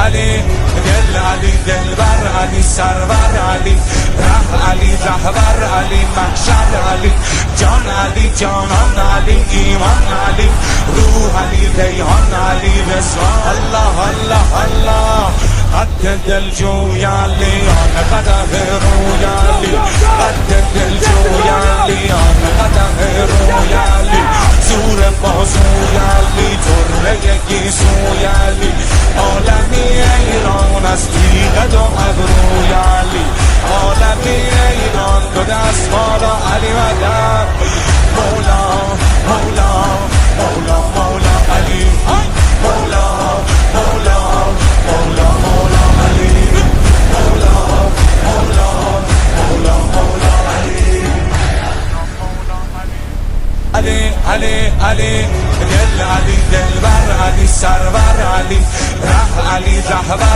علی دل علی دلبر علی سرور علی علی رهبر علی محشر علی جان علی جانان علی ایمان علی روح علی ریحان علی رضوان الله الله الله قد دل جوی علی آن قدم روی علی قد دل جوی علی آن قدم روی علی زور بازوی علی طره گیسوی علی عالمی ایران از تیغ دو ابروی علی عالمی ایران دو دست بالا علی مدد مولا مولا مولا مولا علی مولا مولا مولا مولا علی مولا مولا مولا مولا علی علی علی علی دل علی دلبر علی سرور علی علی رهبر